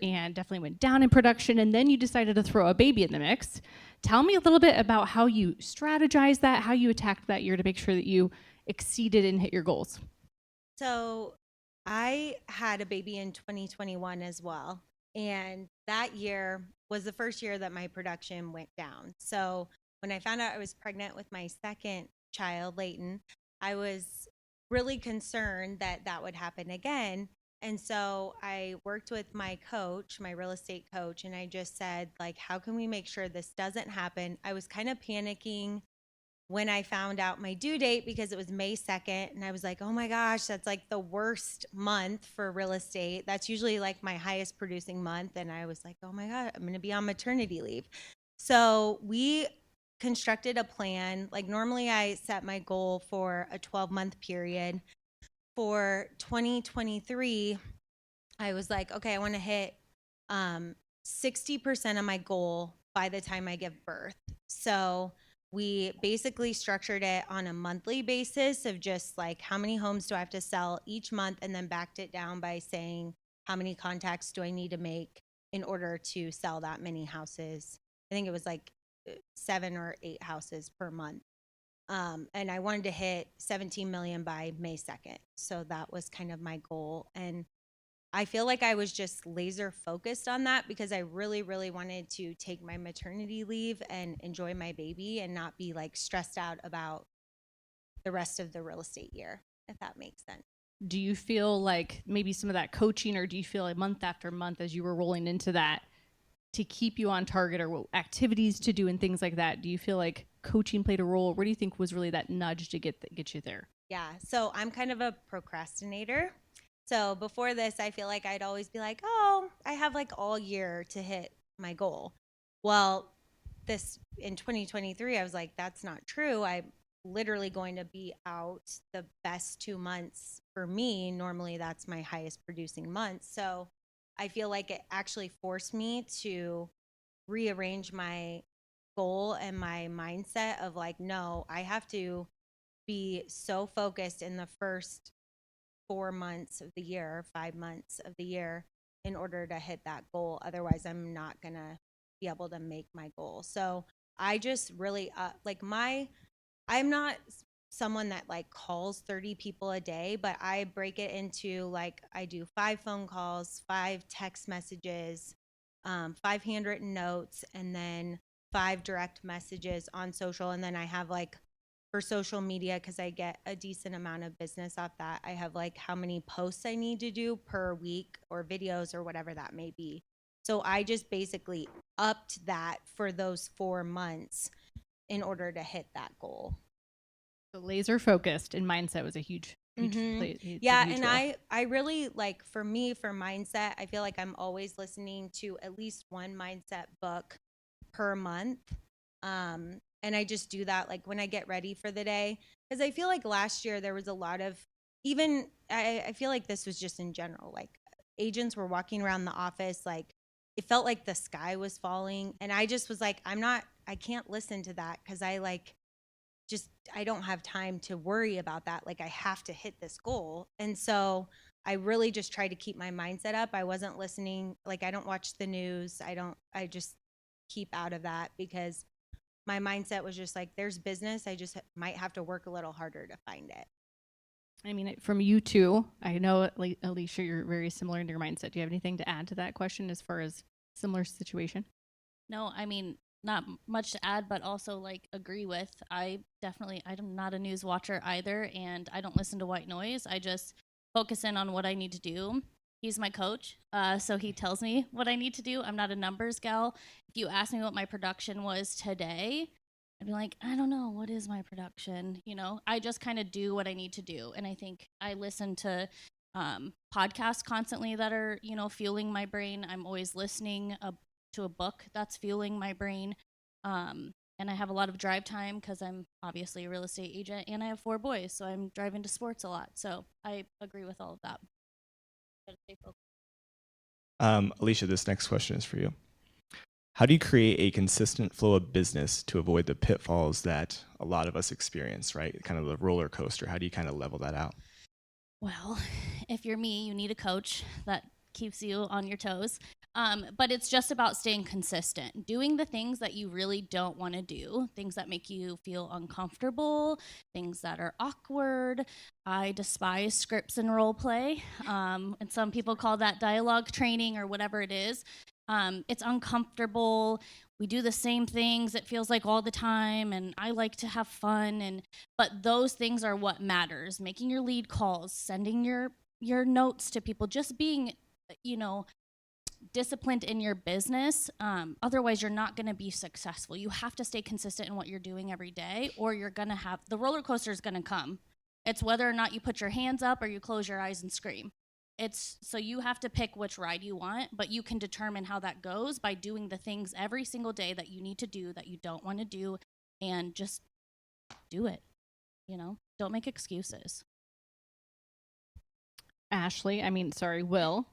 and definitely went down in production, and then you decided to throw a baby in the mix. Tell me a little bit about how you strategized that, how you attacked that year to make sure that you exceeded and hit your goals. So I had a baby in 2021 as well. And that year was the first year that my production went down. So when I found out I was pregnant with my second child, Layton, I was really concerned that that would happen again. And so I worked with my coach, my real estate coach, and I just said, like, how can we make sure this doesn't happen? I was kind of panicking when I found out my due date because it was May 2nd. And I was like, oh my gosh, that's like the worst month for real estate. That's usually like my highest producing month. And I was like, oh my God, I'm going to be on maternity leave. So we constructed a plan. Like normally I set my goal for a 12-month period. For 2023, I was like, okay, I want to hit 60% of my goal by the time I give birth. So we basically structured it on a monthly basis of just like how many homes do I have to sell each month, and then backed it down by saying how many contacts do I need to make in order to sell that many houses. I think it was like 7 or 8 houses per month. And I wanted to hit 17 million by May 2nd. So that was kind of my goal. And I feel like I was just laser focused on that because I really, really wanted to take my maternity leave and enjoy my baby and not be like stressed out about the rest of the real estate year, if that makes sense. Do you feel like maybe some of that coaching, or do you feel like month after month as you were rolling into that to keep you on target, or what activities to do and things like that? Do you feel like coaching played a role? What do you think was really that nudge to get you there? Yeah. So I'm kind of a procrastinator. So before this, I feel like I'd always be like, oh, I have like all year to hit my goal. Well, this in 2023, I was like, that's not true. I'm literally going to be out the best 2 months for me. Normally, that's my highest producing month. So I feel like it actually forced me to rearrange my goal and my mindset of like, no, I have to be so focused in the first 4 months of the year, 5 months of the year in order to hit that goal. Otherwise, I'm not going to be able to make my goal. So I just really I'm not someone that like calls 30 people a day, but I break it into like I do 5 phone calls, 5 text messages, 5 handwritten notes, and then 5 direct messages on social. And then I have like for social media, because I get a decent amount of business off that, I have like how many posts I need to do per week or videos or whatever that may be. So I just basically upped that for those 4 months in order to hit that goal. So laser focused and mindset was a huge Yeah, and role. I really like, for me, for mindset, I feel like I'm always listening to at least one mindset book per month. And I just do that like when I get ready for the day, because I feel like last year there was a lot of, even I feel like this was just in general, like agents were walking around the office like it felt like the sky was falling, and I just was like, I can't listen to that because I don't have time to worry about that. Like I have to hit this goal. And so I really just tried to keep my mindset up. I wasn't listening, like I don't watch the news. I just keep out of that because my mindset was just like, there's business. I just might have to work a little harder to find it. I mean, from you too, I know, Alicia, you're very similar in your mindset. Do you have anything to add to that question as far as similar situation? No, I mean, not much to add, but also like agree with. I'm not a news watcher either, and I don't listen to white noise. I just focus in on what I need to do. He's my coach, so he tells me what I need to do. I'm not a numbers gal. If you ask me what my production was today, I'd be like, I don't know, what is my production? I just kind of do what I need to do. And I think I listen to podcasts constantly that are, fueling my brain. I'm always listening to a book that's fueling my brain. And I have a lot of drive time because I'm obviously a real estate agent, and I have 4 boys, so I'm driving to sports a lot. So I agree with all of that. Alicia, this next question is for you. How do you create a consistent flow of business to avoid the pitfalls that a lot of us experience, right? Kind of the roller coaster. How do you kind of level that out? Well, if you're me, you need a coach that keeps you on your toes. But it's just about staying consistent, doing the things that you really don't want to do, things that make you feel uncomfortable, things that are awkward. I despise scripts and role play, and some people call that dialogue training or whatever it is. It's uncomfortable. We do the same things, it feels like all the time, and I like to have fun. But those things are what matters. Making your lead calls, sending your notes to people, just being, disciplined in your business. Otherwise, you're not going to be successful. You have to stay consistent in what you're doing every day, or you're going to have the roller coaster is going to come. It's whether or not you put your hands up or you close your eyes and scream. It's so you have to pick which ride you want, but you can determine how that goes by doing the things every single day that you need to do, that you don't want to do, and just do it. Don't make excuses. Will.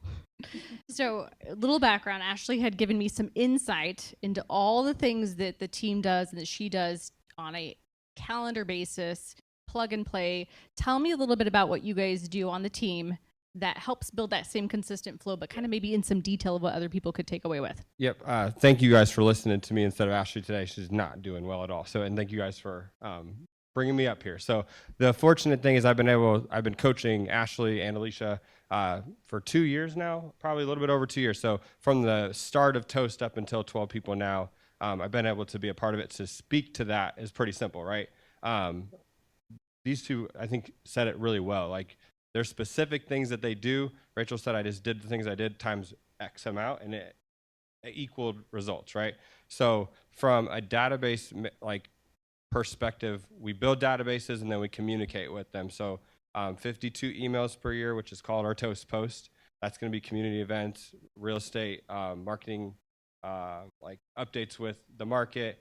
So, a little background. Ashley had given me some insight into all the things that the team does and that she does on a calendar basis, plug and play. Tell me a little bit about what you guys do on the team that helps build that same consistent flow, but kind of maybe in some detail of what other people could take away with. Yep. Thank you guys for listening to me instead of Ashley today. She's not doing well at all. And thank you guys for bringing me up here. So the fortunate thing is I've been coaching Ashley and Alicia for 2 years now, probably a little bit over 2 years. So from the start of Toast up until 12 people now, I've been able to be a part of it. To speak to that is pretty simple, right? These two, I think, said it really well. Like, there's specific things that they do. Rachel said, I just did the things I did times X amount, and it equaled results, right? So from a database perspective, we build databases and then we communicate with them. So 52 emails per year, which is called our Toast Post. That's going to be community events, real estate, marketing, updates with the market,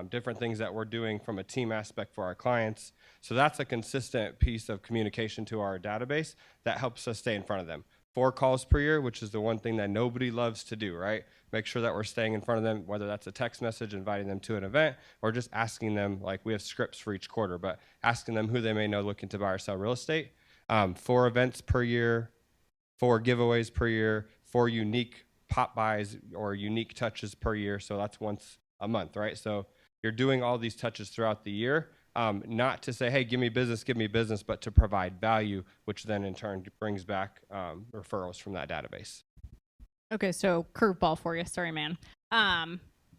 different things that we're doing from a team aspect for our clients. So that's a consistent piece of communication to our database that helps us stay in front of them. 4 calls per year, which is the one thing that nobody loves to do, right? Make sure that we're staying in front of them, whether that's a text message, inviting them to an event, or just asking them, we have scripts for each quarter, but asking them who they may know looking to buy or sell real estate. 4 events per year, 4 giveaways per year, 4 unique pop buys or unique touches per year. So that's once a month, right? So you're doing all these touches throughout the year, not to say, hey, give me business, but to provide value, which then in turn brings back referrals from that database. Okay, so curveball for you. Sorry, man.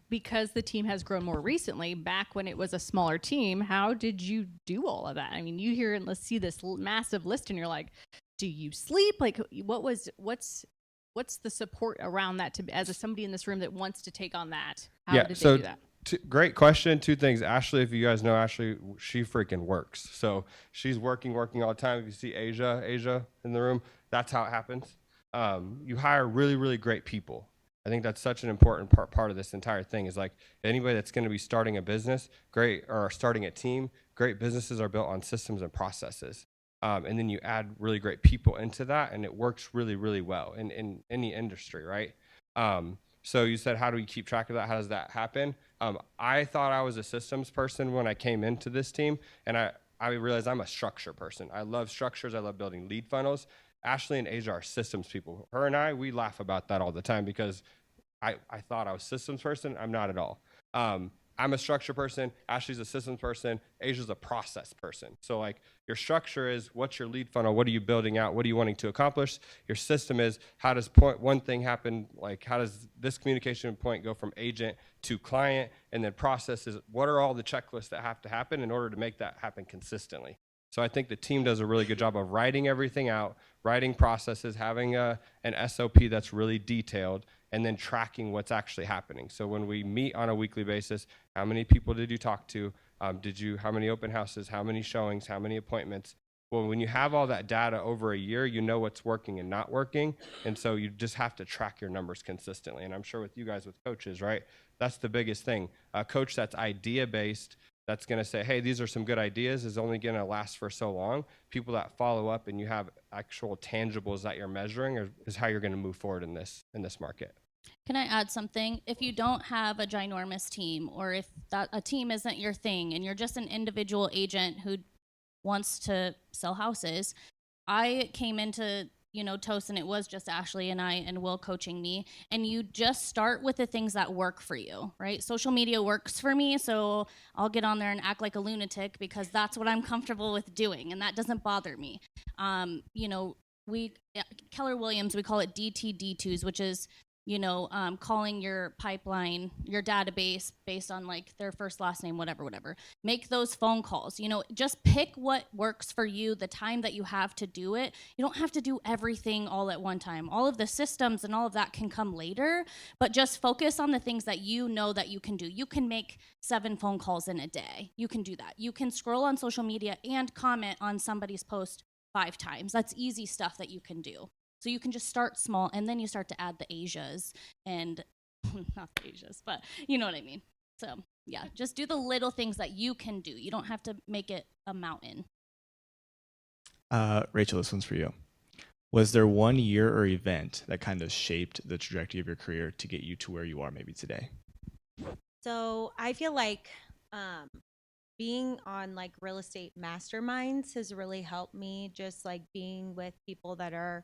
Because the team has grown more recently, back when it was a smaller team, how did you do all of that? I mean, you hear and let's see this massive list and you're like, do you sleep? What's the support around that as somebody in this room that wants to take on that? How did they do that? Great question. 2 things. Ashley, if you guys know Ashley, she freaking works. So she's working all the time. If you see Asia in the room, that's how it happens. You hire really, really great people. I think that's such an important part of this entire thing is anybody that's going to be starting a business, or starting a team, great businesses are built on systems and processes. And then you add really great people into that, and it works really, really well in any industry, right? So you said, how do we keep track of that? How does that happen? I thought I was a systems person when I came into this team, and I realized I'm a structure person. I love structures. I love building lead funnels. Ashley and Asia are systems people. Her and I, we laugh about that all the time because I thought I was a systems person. I'm not at all. I'm a structure person. Ashley's a systems person. Asia's a process person. So your structure is what's your lead funnel? What are you building out? What are you wanting to accomplish? Your system is how does one thing happen? How does this communication point go from agent to client? And then process is what are all the checklists that have to happen in order to make that happen consistently? So I think the team does a really good job of writing everything out, writing processes, having an SOP that's really detailed, and then tracking what's actually happening. So when we meet on a weekly basis, how many people did you talk to? How many open houses? How many showings? How many appointments? Well, when you have all that data over a year, you know what's working and not working. And so you just have to track your numbers consistently. And I'm sure with you guys with coaches, right? That's the biggest thing. A coach that's idea-based, that's going to say, hey, these are some good ideas, is only going to last for so long. People that follow up and you have actual tangibles that you're measuring is how you're going to move forward in this market. Can I add something? If you don't have a ginormous team, or if a team isn't your thing and you're just an individual agent who wants to sell houses, I came into Toast, and it was just Ashley and I and Will coaching me. And you just start with the things that work for you, right? Social media works for me, so I'll get on there and act like a lunatic because that's what I'm comfortable with doing, and that doesn't bother me. Keller Williams, we call it DTD2s, which is calling your pipeline, your database based on like their first, last name, whatever. Make those phone calls. Just pick what works for you, the time that you have to do it. You don't have to do everything all at one time. All of the systems and all of that can come later, but just focus on the things that you know that you can do. You can make 7 phone calls in a day. You can do that. You can scroll on social media and comment on somebody's post 5 times. That's easy stuff that you can do. So you can just start small, and then you start to add the Asias and not the Asias, but you know what I mean. So yeah, just do the little things that you can do. You don't have to make it a mountain. Rachel, this one's for you. Was there one year or event that kind of shaped the trajectory of your career to get you to where you are maybe today? So I feel like being on like real estate masterminds has really helped me, just like being with people that are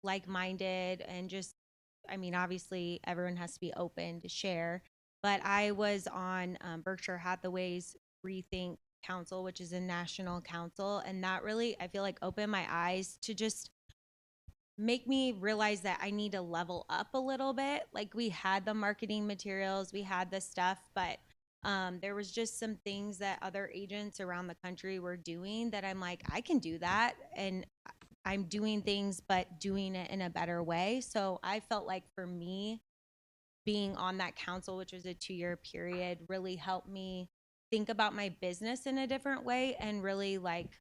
like-minded, and just, obviously everyone has to be open to share, but I was on Berkshire Hathaway's Rethink Council, which is a national council, and that really, I feel like, opened my eyes to just make me realize that I need to level up a little bit. Like, we had the marketing materials, we had the stuff, but there was just some things that other agents around the country were doing that I'm like, I can do that, and I'm doing things, but doing it in a better way. So I felt like for me, being on that council, which was a 2-year period, really helped me think about my business in a different way and really like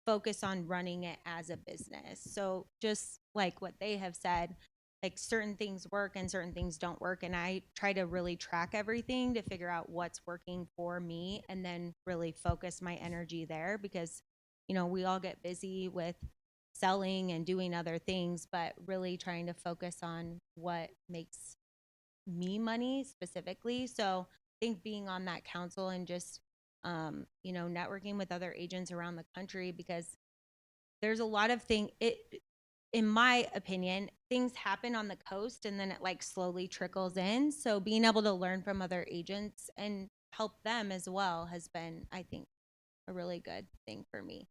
focus on running it as a business. So just like what they have said, like certain things work and certain things don't work. And I try to really track everything to figure out what's working for me and then really focus my energy there, because, we all get busy with selling and doing other things, but really trying to focus on what makes me money specifically. So I think being on that council and just, networking with other agents around the country, because there's a lot of in my opinion, things happen on the coast and then it like slowly trickles in. So being able to learn from other agents and help them as well has been, I think, a really good thing for me.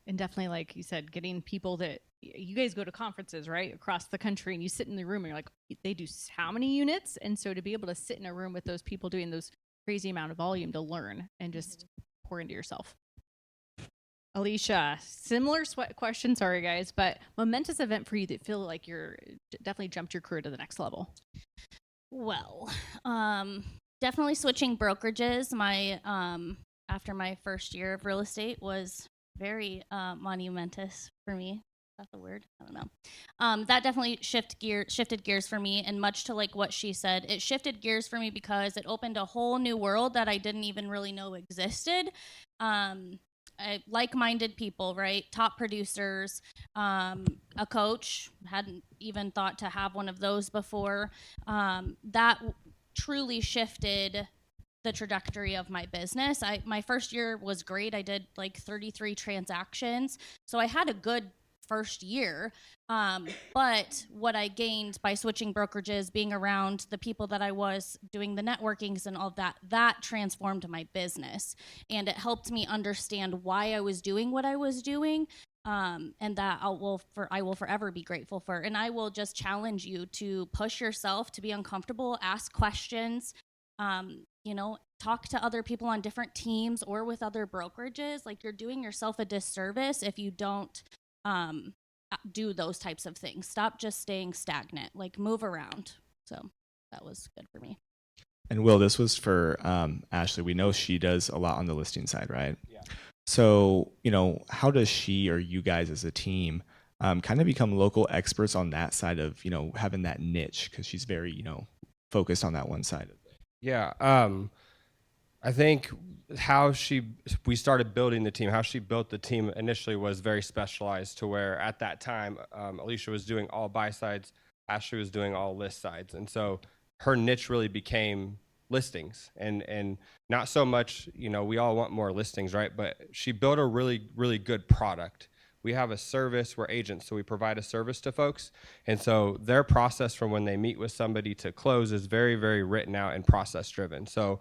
And definitely, like you said, getting people that you guys go to conferences, right, across the country, and you sit in the room and you're like, they do how many units? And so to be able to sit in a room with those people doing those crazy amount of volume to learn and just pour into yourself. Alicia, similar question, sorry guys, but momentous event for you that feel like you're definitely jumped your career to the next level. Well, definitely switching brokerages. After my first year of real estate was very monumentous for me. Is that the word? I don't know. That definitely shifted gears for me, and much to like what she said, it shifted gears for me because it opened a whole new world that I didn't even really know existed. Like-minded people, right? Top producers, a coach. Hadn't even thought to have one of those before. That truly shifted the trajectory of my business. My first year was great. I did like 33 transactions. So I had a good first year. But what I gained by switching brokerages, being around the people that I was, doing the networkings and all of that transformed my business. And it helped me understand why I was doing what I was doing. And that I will forever be grateful for. And I will just challenge you to push yourself, to be uncomfortable, ask questions, talk to other people on different teams or with other brokerages. Like, you're doing yourself a disservice if you don't do those types of things. Stop just staying stagnant, like move around. So that was good for me. And Will, this was for Ashley. We know she does a lot on the listing side, right? Yeah. So, how does she or you guys as a team kind of become local experts on that side of, having that niche? Because she's very, focused on that one side of it. Yeah. I think we started building the team, how she built the team initially was very specialized, to where at that time, Alicia was doing all buy sides, Ashley was doing all list sides. And so her niche really became listings, and not so much, we all want more listings, right? But she built a really, really good product We have a service, we're agents, so we provide a service to folks. And so their process from when they meet with somebody to close is very, very written out and process driven. So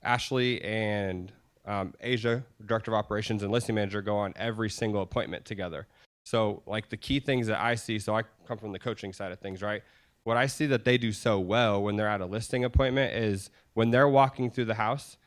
Ashley and Asia, Director of Operations and Listing Manager, go on every single appointment together. So like the key things that I see, so I come from the coaching side of things, right? What I see that they do so well when they're at a listing appointment is when they're walking through the house,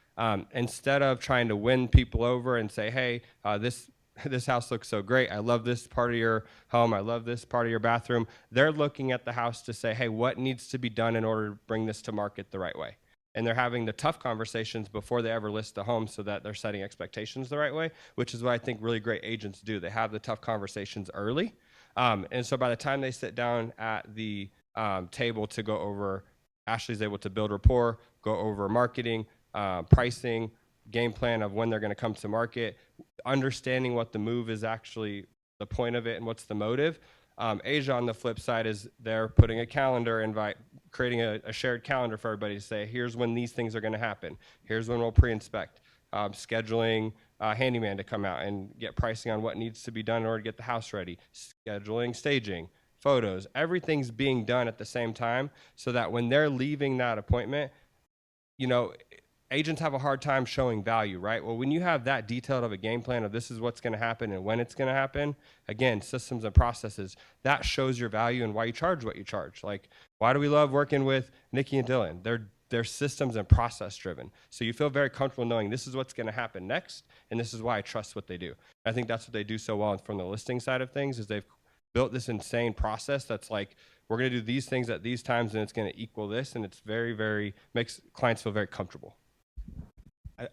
instead of trying to win people over and say, hey, this house looks so great. I love this part of your home. I love this part of your bathroom. They're looking at the house to say, hey, what needs to be done in order to bring this to market the right way? And they're having the tough conversations before they ever list the home so that they're setting expectations the right way, which is what I think really great agents do. They have the tough conversations early. And so by the time they sit down at the table to go over, Ashley's able to build rapport, go over marketing, pricing, game plan of when they're going to come to market, understanding what the move is actually the point of it and what's the motive. Asia on the flip side is they're putting a calendar invite, creating a shared calendar for everybody to say, here's when these things are going to happen. Here's when we'll pre-inspect, scheduling a handyman to come out and get pricing on what needs to be done in order to get the house ready, scheduling staging, photos, everything's being done at the same time so that when they're leaving that appointment, you know, agents have a hard time showing value, right? Well, when you have that detailed of a game plan of this is what's going to happen and when it's going to happen, again, systems and processes, that shows your value and why you charge what you charge. Like, why do we love working with Nikki and Dylan? They're systems and process driven. So you feel very comfortable knowing this is what's going to happen next, and this is why I trust what they do. I think that's what they do so well from the listing side of things is they've built this insane process that's like, we're going to do these things at these times and it's going to equal this, and it's very, very, makes clients feel very comfortable.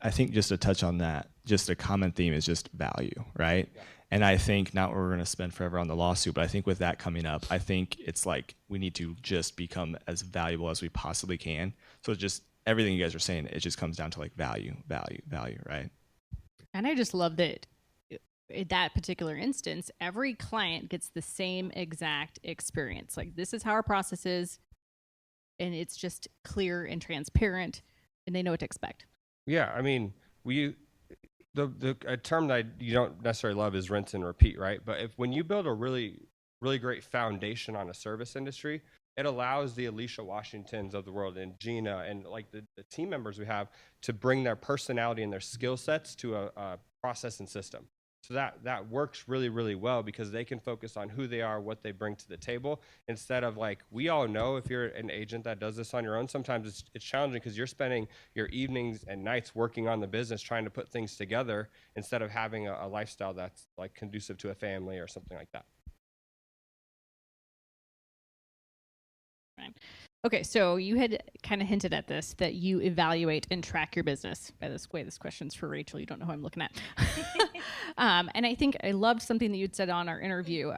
I think just to touch on that, just a common theme is just value, right? Yeah. And I think not we're going to spend forever on the lawsuit, but I think with that coming up, I think it's like we need to just become as valuable as we possibly can. So it's just everything you guys are saying, it just comes down to like value, right? And I just love that in that particular instance, every client gets the same exact experience. Like, this is how our process is, and it's just clear and transparent, and they know what to expect. Yeah, I mean, a term that you don't necessarily love is rinse and repeat, right? But when you build a really, really great foundation on a service industry, it allows the Alicia Washingtons of the world and Gina and like the team members we have to bring their personality and their skill sets to a process and system. So that works really, really well because they can focus on who they are, what they bring to the table, instead of like, we all know if you're an agent that does this on your own, sometimes it's challenging because you're spending your evenings and nights working on the business, trying to put things together instead of having a lifestyle that's like conducive to a family or something like that. Right. Okay, so you had kind of hinted at this, that you evaluate and track your business. By this way, this question's for Rachel. You don't know who I'm looking at. And I think I loved something that you'd said on our interview,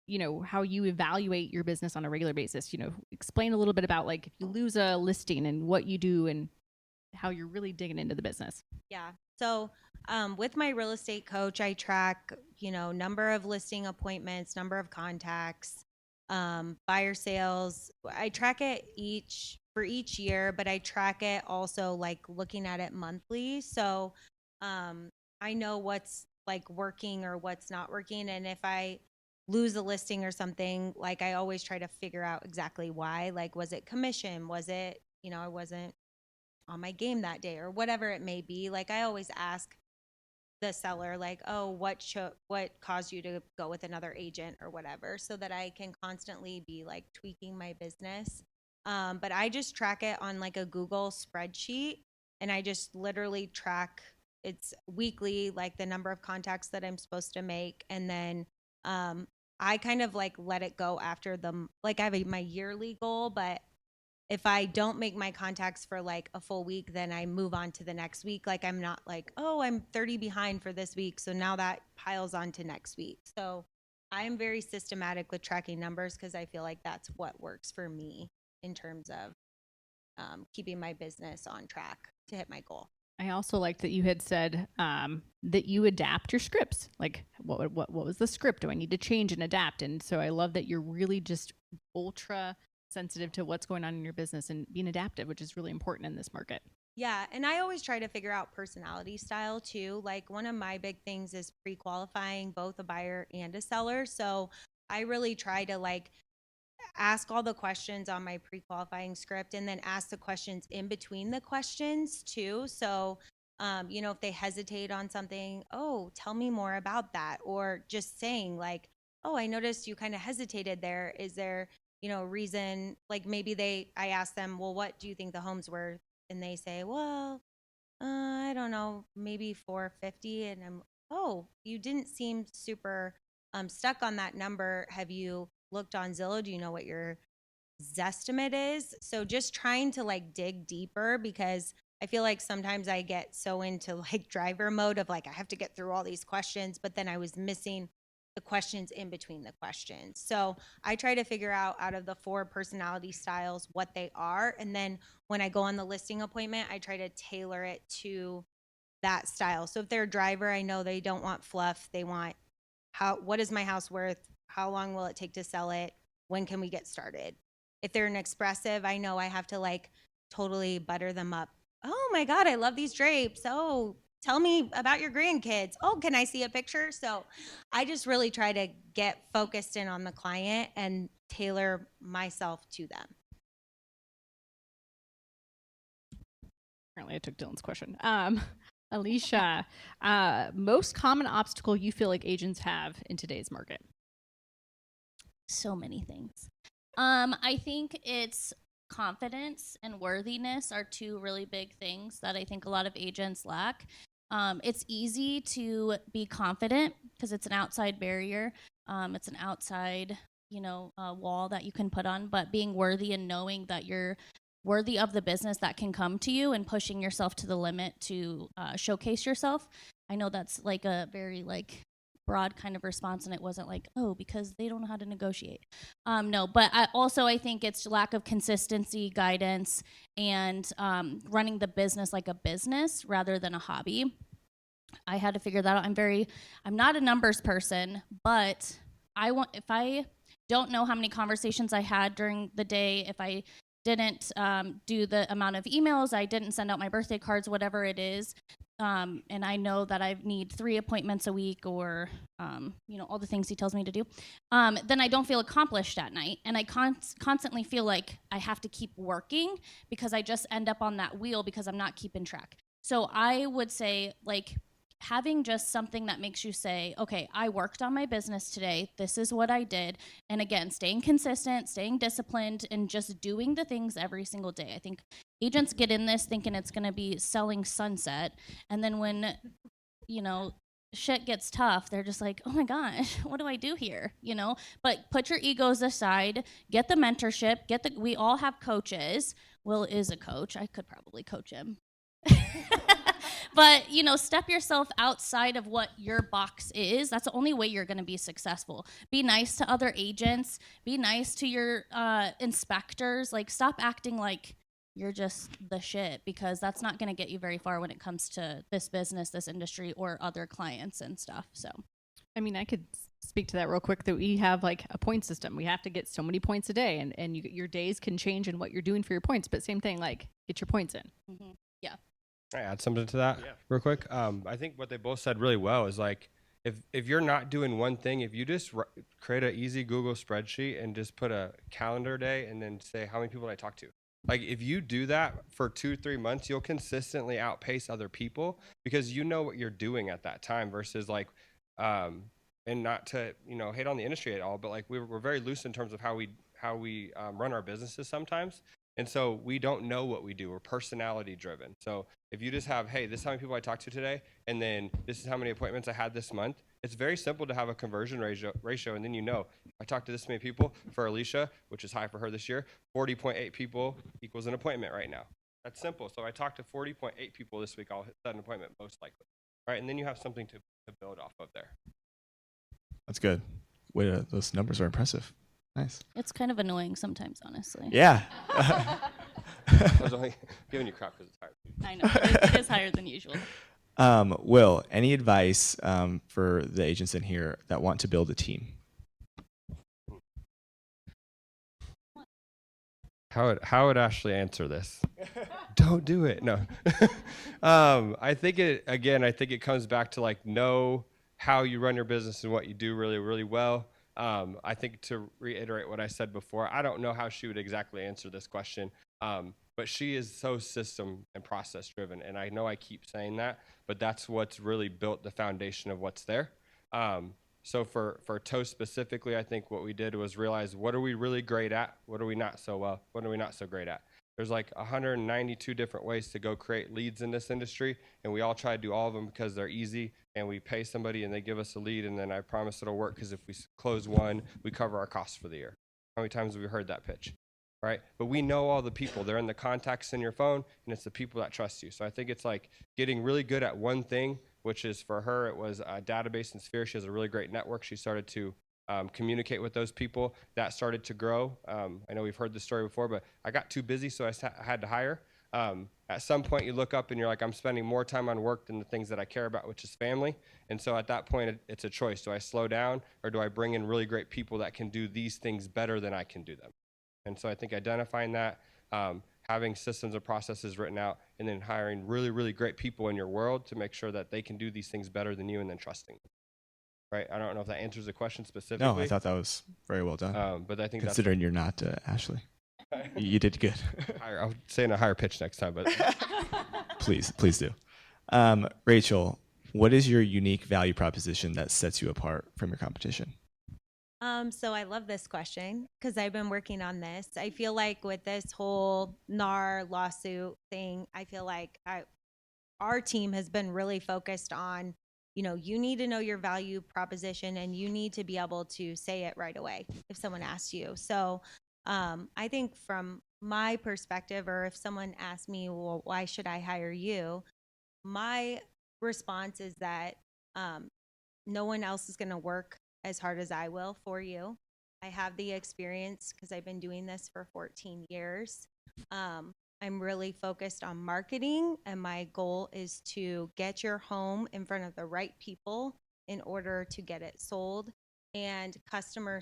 you know, how you evaluate your business on a regular basis. You know, explain a little bit about like if you lose a listing and what you do and how you're really digging into the business. Yeah. So with my real estate coach, I track, you know, number of listing appointments, number of contacts, buyer sales. I track it for each year, but I track it also like looking at it monthly. So I know what's like working or what's not working. And if I lose a listing or something, like I always try to figure out exactly why. Like, was it commission? Was it, you know, I wasn't on my game that day or whatever it may be. Like, I always ask the seller, like, oh, what caused you to go with another agent or whatever, so that I can constantly be like tweaking my business. But I just track it on like a Google spreadsheet, and I just literally track, it's weekly, like the number of contacts that I'm supposed to make. And then I kind of like let it go after like I have my yearly goal, but if I don't make my contacts for like a full week, then I move on to the next week. Like, I'm not like, oh, I'm 30 behind for this week, so now that piles on to next week. So I am very systematic with tracking numbers because I feel like that's what works for me in terms of keeping my business on track to hit my goal. I also liked that you had said that you adapt your scripts. Like, what was the script? Do I need to change and adapt? And so I love that you're really just ultra sensitive to what's going on in your business and being adaptive, which is really important in this market. Yeah, and I always try to figure out personality style too. Like one of my big things is pre-qualifying both a buyer and a seller. So I really try to like ask all the questions on my pre-qualifying script and then ask the questions in between the questions too. So if they hesitate on something, oh, tell me more about that. Or just saying like, oh, I noticed you kind of hesitated there. Is there, a reason? Like maybe I ask them, well, what do you think the home's worth? And they say, well, I don't know, maybe 450. And oh, you didn't seem super stuck on that number. Have you looked on Zillow? Do you know what your Zestimate is? So just trying to like dig deeper, because I feel like sometimes I get so into like driver mode of like, I have to get through all these questions, but then I was missing the questions in between the questions. So I try to figure out of the 4 personality styles what they are. And then when I go on the listing appointment, I try to tailor it to that style. So if they're a driver, I know they don't want fluff. They want what is my house worth? How long will it take to sell it? When can we get started? If they're an expressive, I know I have to like totally butter them up. Oh my God, I love these drapes. Oh, tell me about your grandkids. Oh, can I see a picture? So I just really try to get focused in on the client and tailor myself to them. Apparently I took Dylan's question. Alicia, most common obstacle you feel like agents have in today's market? So many things. I think it's confidence and worthiness are 2 really big things that I think a lot of agents lack. It's easy to be confident because it's an outside barrier. It's an outside, wall that you can put on, but being worthy and knowing that you're worthy of the business that can come to you and pushing yourself to the limit to showcase yourself. I know that's like a very like broad kind of response, and it wasn't like, oh, because they don't know how to negotiate. No, but I think it's lack of consistency, guidance, and running the business like a business rather than a hobby. I had to figure that out. I'm not a numbers person, but if I don't know how many conversations I had during the day, if I didn't do the amount of emails, I didn't send out my birthday cards, whatever it is, and I know that I need 3 appointments a week or, all the things he tells me to do, then I don't feel accomplished at night. And I constantly feel like I have to keep working because I just end up on that wheel because I'm not keeping track. So I would say, like, having just something that makes you say, okay, I worked on my business today. This is what I did. And again, staying consistent, staying disciplined, and just doing the things every single day. I think agents get in this thinking it's going to be selling sunset. And then when, shit gets tough, they're just like, oh my gosh, what do I do here? But put your egos aside, get the mentorship, we all have coaches. Will is a coach. I could probably coach him. But, step yourself outside of what your box is. That's the only way you're going to be successful. Be nice to other agents. Be nice to your inspectors. Like, stop acting like you're just the shit, because that's not going to get you very far when it comes to this business, this industry, or other clients and stuff. So, I mean, I could speak to that real quick, that we have like a point system. We have to get so many points a day, and your days can change in what you're doing for your points. But same thing, like, get your points in. mm-hmm. Yeah. Can I add something to that real quick? I think what they both said really well is like, if you're not doing one thing, if you just create an easy Google spreadsheet and just put a calendar day and then say how many people did I talk to. Like if you do that for 2-3 months, you'll consistently outpace other people because you know what you're doing at that time versus like, and not to, hate on the industry at all, but like we're very loose in terms of how we run our businesses sometimes. And so we don't know what we do. We're personality driven. So if you just have, hey, this is how many people I talked to today, and then this is how many appointments I had this month, it's very simple to have a conversion ratio. And then I talked to this many people for Alicia, which is high for her this year, 40.8 people equals an appointment right now. That's simple. So I talked to 40.8 people this week. I'll set an appointment most likely. Right? And then you have something to build off of there. That's good. Those numbers are impressive. Nice. It's kind of annoying sometimes, honestly. Yeah. I was only giving you crap because it's hard. I know. It is higher than usual. Will, any advice for the agents in here that want to build a team? How would Ashley answer this? Don't do it. No. I think it comes back to like know how you run your business and what you do really, really well. I think to reiterate what I said before, I don't know how she would exactly answer this question. But she is so system and process driven. And I know I keep saying that, but that's what's really built the foundation of what's there. So for Toast specifically, I think what we did was realize what are we really great at? What are we not so well? What are we not so great at? There's like 192 different ways to go create leads in this industry, and we all try to do all of them because they're easy, and we pay somebody and they give us a lead, and then I promise it'll work because if we close one, we cover our costs for the year. How many times have we heard that pitch? Right? But we know all the people. They're in the contacts in your phone, and it's the people that trust you. So I think it's like getting really good at one thing, which is for her, it was a database and Sphere. She has a really great network. She started to communicate with those people. That started to grow. I know we've heard this story before, but I got too busy, so I had to hire. At some point, you look up and you're like, I'm spending more time on work than the things that I care about, which is family. And so at that point, it's a choice. Do I slow down, or do I bring in really great people that can do these things better than I can do them? And so I think identifying that, having systems and processes written out, and then hiring really, really great people in your world to make sure that they can do these things better than you, and then trusting them. Right? I don't know if that answers the question specifically. No, I thought that was very well done. But I think considering you're not Ashley, you did good. I'll say in a higher pitch next time, but please do. Rachel, what is your unique value proposition that sets you apart from your competition? So I love this question because I've been working on this. I feel like with this whole NAR lawsuit thing, I feel like our team has been really focused on, you need to know your value proposition and you need to be able to say it right away if someone asks you. So I think from my perspective, or if someone asks me, well, why should I hire you? My response is that no one else is going to work as hard as I will for you. I have the experience because I've been doing this for 14 years. I'm really focused on marketing, and my goal is to get your home in front of the right people in order to get it sold. And customer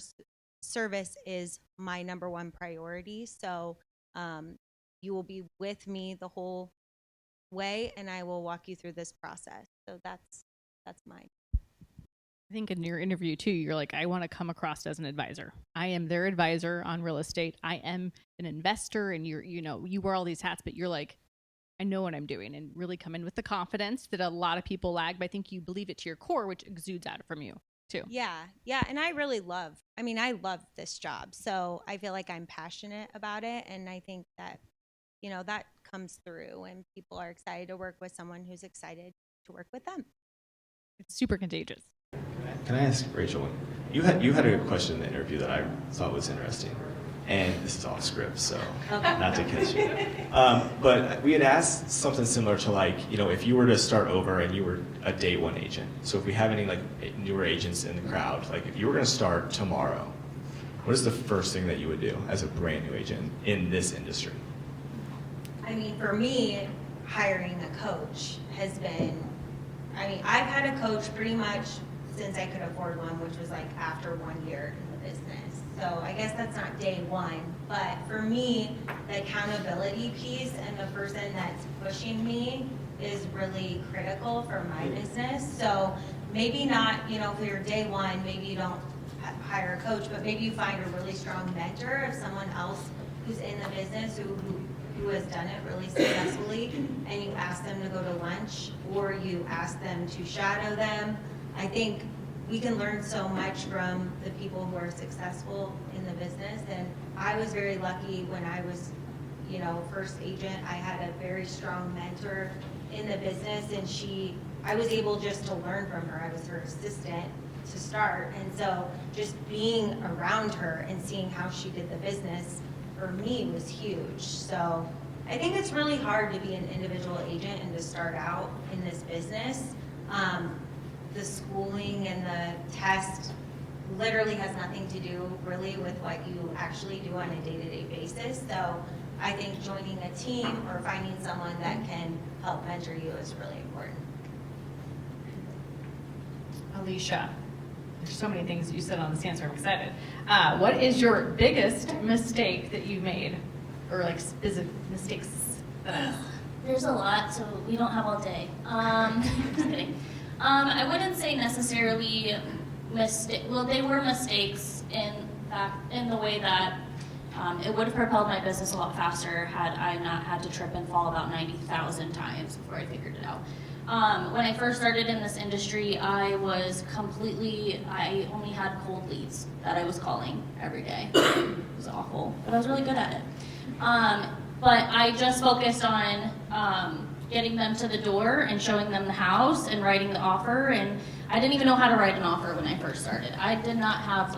service is my number one priority. So you will be with me the whole way, and I will walk you through this process. So that's mine. I think in your interview too, you're like, I want to come across as an advisor. I am their advisor on real estate. I am an investor, and you wear all these hats, but you're like, I know what I'm doing, and really come in with the confidence that a lot of people lag, but I think you believe it to your core, which exudes out from you too. Yeah. And I love this job. So I feel like I'm passionate about it. And I think that, that comes through, and people are excited to work with someone who's excited to work with them. It's super contagious. Can I ask Rachel one? You had a question in the interview that I thought was interesting, and this is off script, so not to catch you. But we had asked something similar to like, if you were to start over and you were a day one agent. So if we have any like newer agents in the crowd, like if you were going to start tomorrow, what is the first thing that you would do as a brand new agent in this industry? I mean, for me, hiring a coach has been. I've had a coach pretty much since I could afford one, which was like after 1 year in the business. So I guess that's not day one, but for me, the accountability piece and the person that's pushing me is really critical for my business. So maybe not, for your day one, maybe you don't hire a coach, but maybe you find a really strong mentor of someone else who's in the business who has done it really successfully, and you ask them to go to lunch, or you ask them to shadow them. I think we can learn so much from the people who are successful in the business. And I was very lucky when I was, first agent. I had a very strong mentor in the business, and I was able just to learn from her. I was her assistant to start. And so just being around her and seeing how she did the business for me was huge. So I think it's really hard to be an individual agent and to start out in this business. The schooling and the test literally has nothing to do really with what you actually do on a day-to-day basis. So I think joining a team or finding someone that can help mentor you is really important. Alicia, there's so many things you said on this answer. I'm excited. What is your biggest mistake that you made? or like specific mistakes that I There's a lot, so we don't have all day. Just kidding. I wouldn't say necessarily well, they were mistakes in the way that it would have propelled my business a lot faster had I not had to trip and fall about 90,000 times before I figured it out. When I first started in this industry, I only had cold leads that I was calling every day. It was awful, but I was really good at it. But I just focused on getting them to the door and showing them the house and writing the offer. And I didn't even know how to write an offer when I first started. I did not have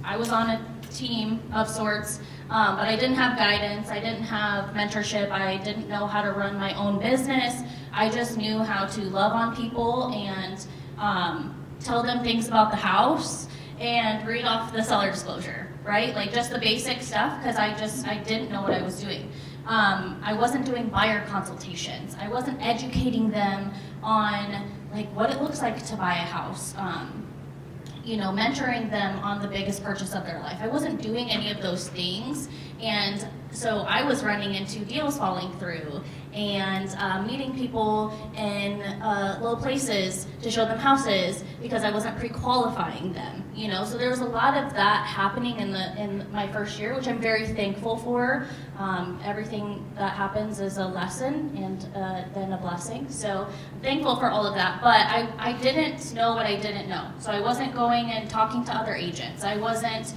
I was on a team of sorts, but I didn't have guidance. I didn't have mentorship. I didn't know how to run my own business. I just knew how to love on people and tell them things about the house and read off the seller disclosure, right? Like just the basic stuff, because I didn't know what I was doing. I wasn't doing buyer consultations. I wasn't educating them on what it looks like to buy a house. Mentoring them on the biggest purchase of their life. I wasn't doing any of those things, and so I was running into deals falling through and meeting people in low places to show them houses because I wasn't pre-qualifying them. So there was a lot of that happening in my first year, which I'm very thankful for. Everything that happens is a lesson and then a blessing. So I'm thankful for all of that. But I didn't know what I didn't know. So I wasn't going and talking to other agents. I wasn't,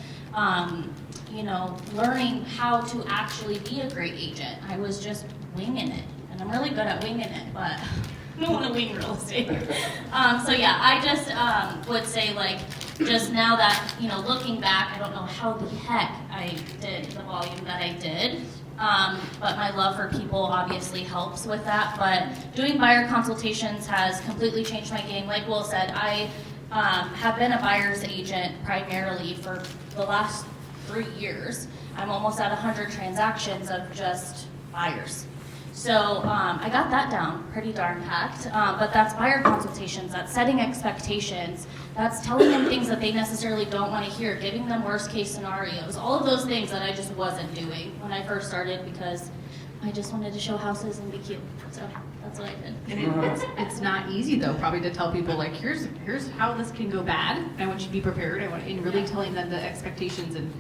learning how to actually be a great agent. I was just winging it. And I'm really good at winging it, but I don't want to wing real estate. So yeah, I just would say just now that, looking back, I don't know how the heck I did the volume that I did. But my love for people obviously helps with that. But doing buyer consultations has completely changed my game. Like Will said, I have been a buyer's agent primarily for the last 3 years. I'm almost at 100 transactions of just buyers. So I got that down pretty darn packed, but that's buyer consultations, that's setting expectations, that's telling them things that they necessarily don't want to hear, giving them worst case scenarios, all of those things that I just wasn't doing when I first started because I just wanted to show houses and be cute. So that's what I did. And it's not easy though, probably to tell people here's how this can go bad. I want you to be prepared. In really telling them the expectations. And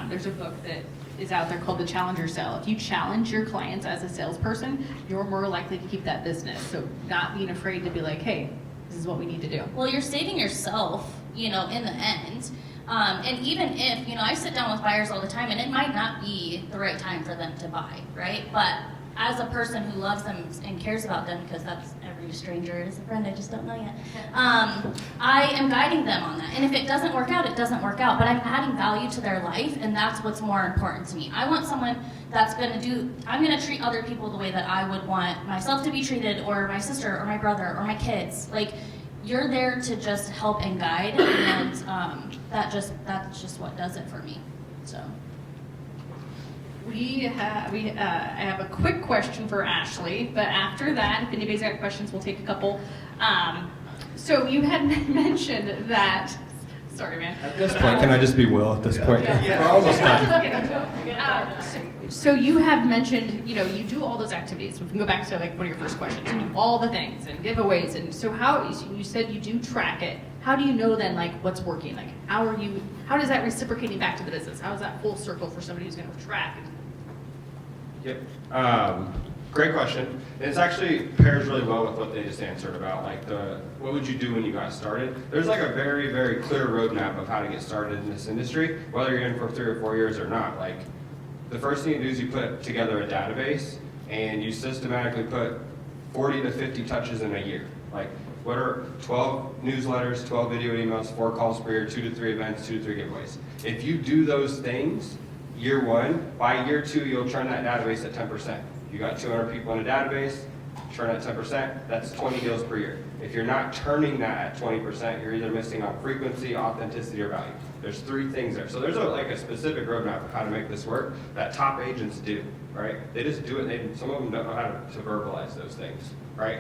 there's a book that is out there called The Challenger Sale. If you challenge your clients as a salesperson, you're more likely to keep that business. So not being afraid to be like, hey, this is what we need to do. Well, you're saving yourself, in the end. And even if, I sit down with buyers all the time and it might not be the right time for them to buy, right? But as a person who loves them and cares about them, because that's every stranger is a friend, I just don't know yet, I am guiding them on that. And if it doesn't work out, it doesn't work out. But I'm adding value to their life, and that's what's more important to me. I want someone that's I'm going to treat other people the way that I would want myself to be treated, or my sister, or my brother, or my kids. You're there to just help and guide, and that's just what does it for me. So. I have a quick question for Ashley, but after that, if anybody's got questions, we'll take a couple. So you had mentioned that. Sorry, man. At this point, can I just be Will at this point? Yeah. We're almost done. So you have mentioned, you do all those activities. We can go back to one of your first questions. You do all the things and giveaways, and so you said you do track it. How do you know then what's working? How does that reciprocating back to the business? How is that full circle for somebody who's going to track? Yep. Great question. And it's actually pairs really well with what they just answered about what would you do when you got started. There's a very, very clear roadmap of how to get started in this industry, whether you're in for 3 or 4 years or not. The first thing you do is you put together a database and you systematically put 40 to 50 touches in a year. What are 12 newsletters, 12 video emails, 4 calls per year, 2 to 3 events, 2 to 3 giveaways. If you do those things year 1, by year 2, you'll turn that database at 10%. You got 200 people in a database, turn at 10%, that's 20 deals per year. If you're not turning that at 20%, you're either missing on frequency, authenticity, or value. There's 3 things there. So there's a specific roadmap of how to make this work that top agents do, right? They just do it. Some of them don't know how to verbalize those things, right?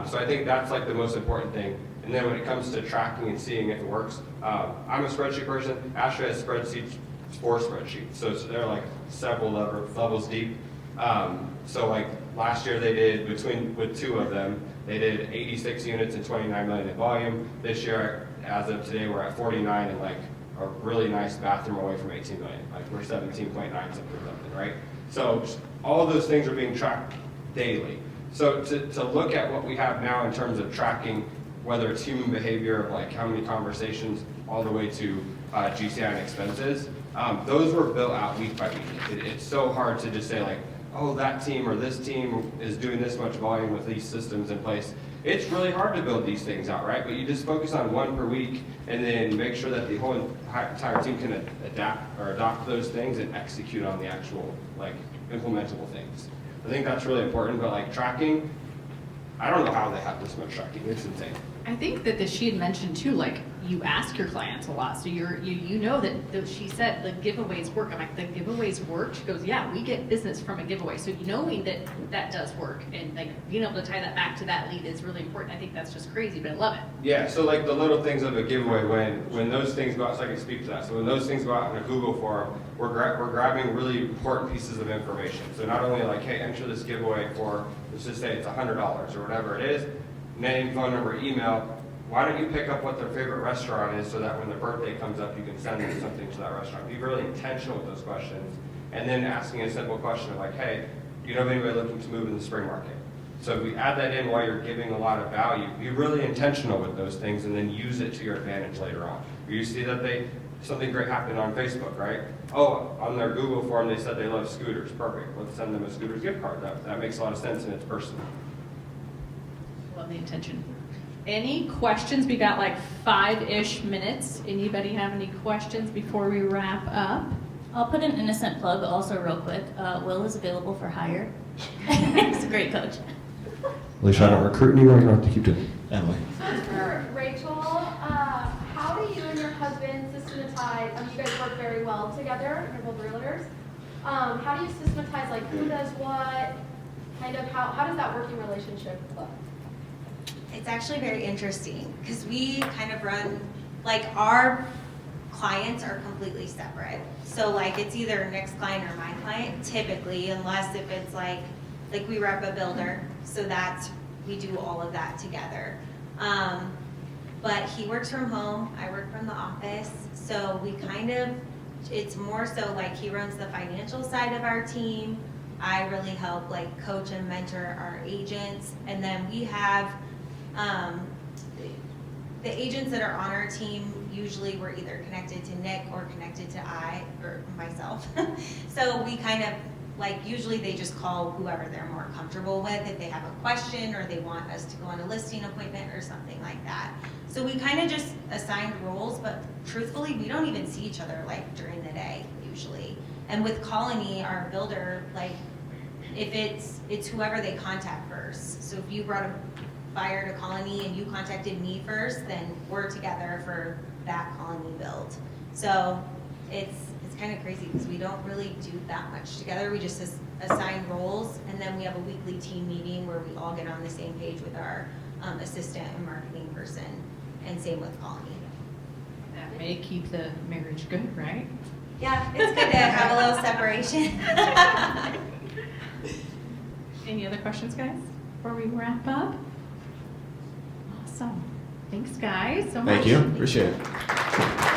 So I think that's the most important thing. And then when it comes to tracking and seeing if it works, I'm a spreadsheet person. Ashley has 4 spreadsheets. So they're like several levels deep. So like last year they did, with 2 of them, they did 86 units and 29 million in volume. This year, as of today, we're at 49 and like a really nice bathroom away from 18 million. Like we're 17.9 something, right? So all of those things are being tracked daily. So to look at what we have now in terms of tracking, whether it's human behavior of like how many conversations all the way to GCI and expenses, those were built out week by week. It's so hard to just say like, oh, that team or this team is doing this much volume with these systems in place. It's really hard to build these things out, right? But you just focus on 1 per week and then make sure that the whole entire team can adapt or adopt those things and execute on the actual like implementable things. I think that's really important, but like tracking, I don't know how they have this much tracking. It's insane. I think that she had mentioned too, like you ask your clients a lot, so you know that she said the giveaways work. I'm like, the giveaways work? She goes, yeah, we get business from a giveaway. So knowing that does work and like being able to tie that back to that lead is really important. I think that's just crazy, but I love it. Yeah, so like the little things of a giveaway, when those things go out, so I can speak to that. So when those things go out in a Google form, we're grabbing really important pieces of information. So not only like, hey, enter this giveaway for, let's just say it's $100 or whatever it is, name, phone number, email. Why don't you pick up what their favorite restaurant is so that when their birthday comes up, you can send them something to that restaurant. Be really intentional with those questions. And then asking a simple question of like, hey, do you know of anybody looking to move in the spring market? So if we add that in while you're giving a lot of value, be really intentional with those things and then use it to your advantage later on. You see that something great happened on Facebook, right? Oh, on their Google form, they said they love scooters. Perfect. Let's send them a scooters gift card. That makes a lot of sense and it's personal. Love the intention. Any questions? We got like 5-ish minutes. Anybody have any questions before we wrap up? I'll put an innocent plug also real quick. Will is available for hire. He's a great coach. Alicia, I don't recruit anymore. You don't have to keep doing it. Emily. For Rachel, how do you and your husband systematize, you guys work very well together, you're both realtors. How do you systematize like who does what, kind of how does that working relationship look? It's actually very interesting because we kind of run, like our clients are completely separate. So like it's either Nick's client or my client typically, unless if it's like we rep a builder. So we do all of that together. But he works from home, I work from the office. So we it's more so like he runs the financial side of our team. I really help like coach and mentor our agents. And then we have the agents that are on our team, usually we're either connected to Nick or connected to myself. So we kind of like, usually they just call whoever they're more comfortable with if they have a question or they want us to go on a listing appointment or something like that. So we kind of just assigned roles, but truthfully, we don't even see each other like during the day usually. And with Colony, our builder, like if it's whoever they contact first. So if you brought a buyer to Colony and you contacted me first, then we're together for that Colony build. So it's kind of crazy because we don't really do that much together. We just assign roles, and then we have a weekly team meeting where we all get on the same page with our assistant and marketing person, and same with Colony. That may keep the marriage good, right? Yeah, it's good to have a little separation. Any other questions, guys, before we wrap up? Awesome. Thanks, guys, so much. Thank you. Appreciate it.